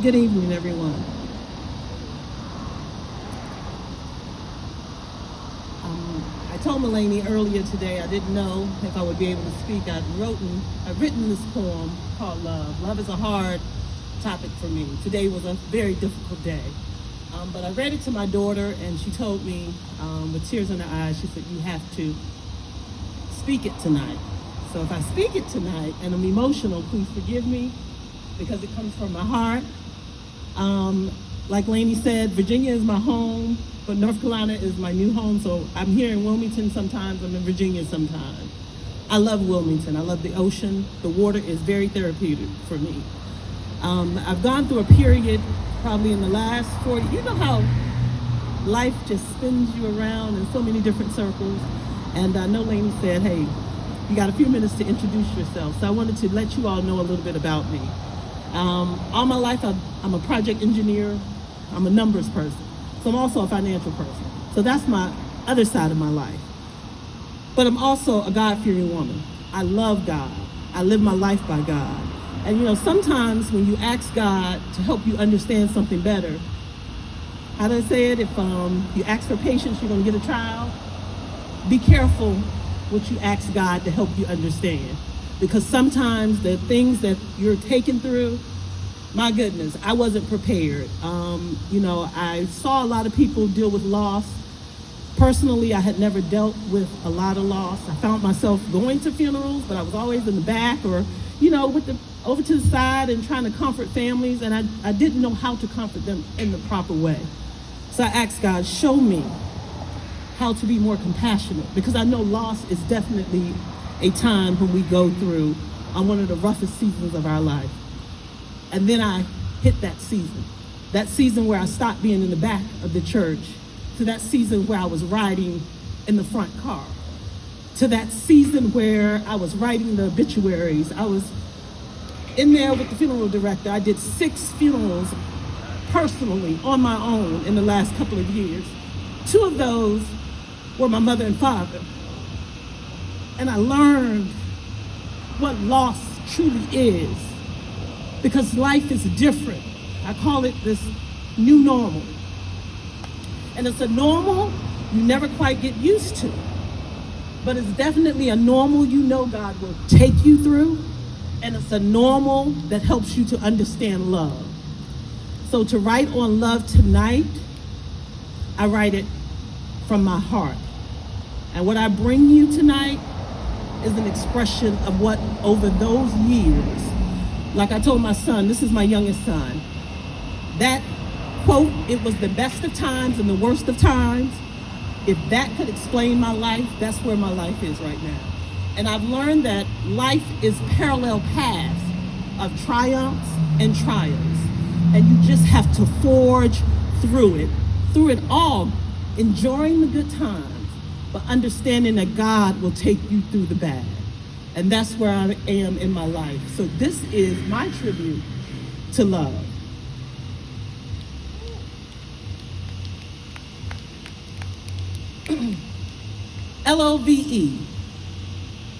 Good evening, everyone. I told Mulaney earlier today I didn't know if I would be able to speak. I've written this poem called Love. Love is a hard topic for me. Today was a very difficult day. But I read it to my daughter, and she told me with tears in her eyes, she said, "You have to speak it tonight." So if I speak it tonight and I'm emotional, please forgive me because it comes from my heart. Like Lainey said, Virginia is my home, but North Carolina is my new home. So I'm here in Wilmington sometimes, I'm in Virginia sometimes. I love Wilmington. I love the ocean. The water is very therapeutic for me. I've gone through a period probably in the last 40, you know how life just spins you around in so many different circles. And I know Lainey said, hey, you got a few minutes to introduce yourself. So I wanted to let you all know a little bit about me. All my life, I'm a project engineer. I'm a numbers person. So I'm also a financial person. So that's my other side of my life. But I'm also a God-fearing woman. I love God. I live my life by God. And you know, sometimes when you ask God to help you understand something better, how do I say it? If you ask for patience, you're gonna get a child. Be careful what you ask God to help you understand. Because sometimes the things that you're taking through, my goodness, I wasn't prepared. You know, I saw a lot of people deal with loss. Personally, I had never dealt with a lot of loss. I found myself going to funerals, but I was always in the back or, you know, over to the side and trying to comfort families, and I didn't know how to comfort them in the proper way. So I asked God, show me how to be more compassionate, because I know loss is definitely a time when we go through on one of the roughest seasons of our life. And then I hit that season where I stopped being in the back of the church, to that season where I was riding in the front car, to that season where I was writing the obituaries. I was in there with the funeral director. I did 6 funerals personally on my own in the last couple of years. 2 of those were my mother and father. And I learned what loss truly is, because life is different. I call it this new normal. And it's a normal you never quite get used to, but it's definitely a normal you know God will take you through, and it's a normal that helps you to understand love. So to write on love tonight, I write it from my heart. And what I bring you tonight is an expression of what over those years, like I told my son, this is my youngest son, that quote, it was the best of times and the worst of times. If that could explain my life, that's where my life is right now. And I've learned that life is parallel paths of triumphs and trials. And you just have to forge through it all, enjoying the good times, but understanding that God will take you through the bad. And that's where I am in my life. So this is my tribute to love. L.O.V.E.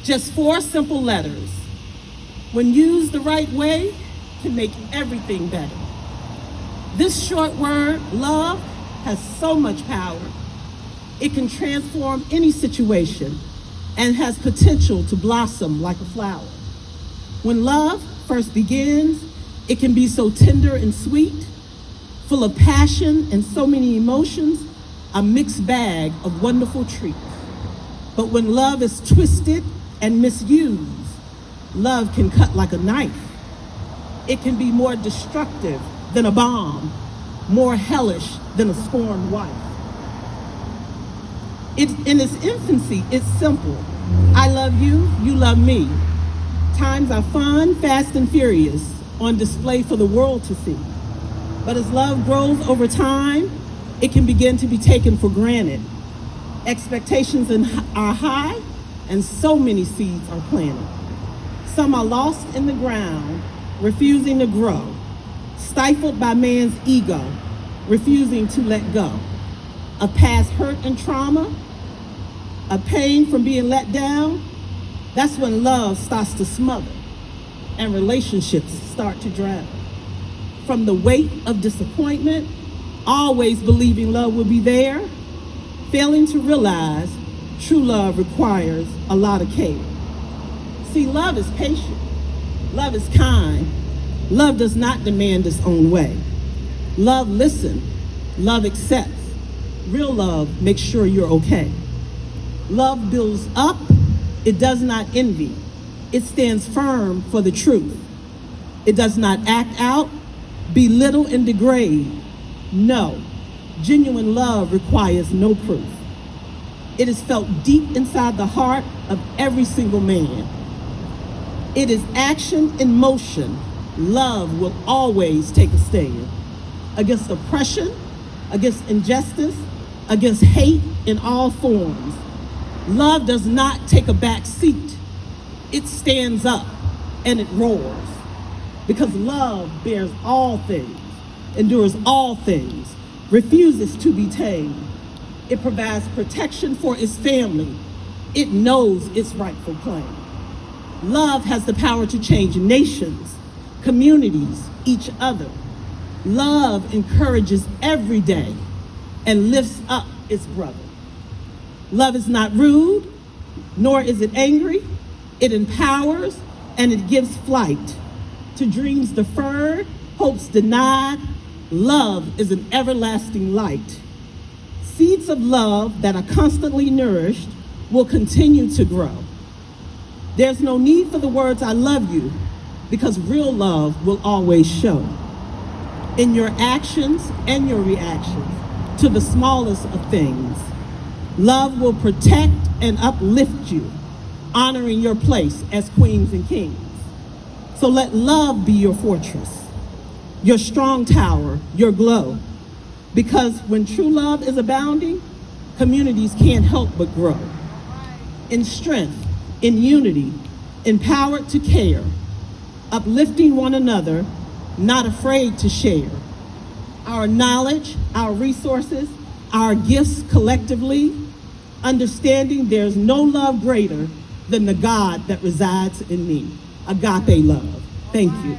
Just 4 simple letters. When used the right way, can make everything better. This short word, love, has so much power. It can transform any situation and has potential to blossom like a flower. When love first begins, it can be so tender and sweet, full of passion and so many emotions, a mixed bag of wonderful treats. But when love is twisted and misused, love can cut like a knife. It can be more destructive than a bomb, more hellish than a scorned wife. In its infancy, it's simple. I love you, you love me. Times are fun, fast, and furious, on display for the world to see. But as love grows over time, it can begin to be taken for granted. Expectations are high, and so many seeds are planted. Some are lost in the ground, refusing to grow, stifled by man's ego, refusing to let go. A past hurt and trauma, a pain from being let down, that's when love starts to smother and relationships start to drown. from the weight of disappointment, always believing love will be there, failing to realize true love requires a lot of care. See, love is patient. Love is kind. Love does not demand its own way. Love listens. Love accepts. Real love makes sure you're okay. Love builds up. It does not envy. It stands firm for the truth. It does not act out, belittle, and degrade. No, genuine love requires no proof. It is felt deep inside the heart of every single man. It is action in motion. Love will always take a stand against oppression, against injustice, against hate in all forms. Love does not take a back seat. It stands up and it roars, because love bears all things, endures all things, refuses to be tamed. It provides protection for its family. It knows its rightful claim. Love has the power to change nations, communities, each other. Love encourages every day and lifts up its brother. Love is not rude, nor is it angry. It empowers and it gives flight to dreams deferred, hopes denied. Love is an everlasting light. Seeds of love that are constantly nourished will continue to grow. There's no need for the words "I love you," because real love will always show in your actions and your reactions to the smallest of things. Love will protect and uplift you, honoring your place as queens and kings. So let love be your fortress, your strong tower, your glow. Because when true love is abounding, communities can't help but grow. In strength, in unity, empowered to care, uplifting one another, not afraid to share. Our knowledge, our resources, our gifts collectively, understanding there's no love greater than the God that resides in me. Agape love. Thank you.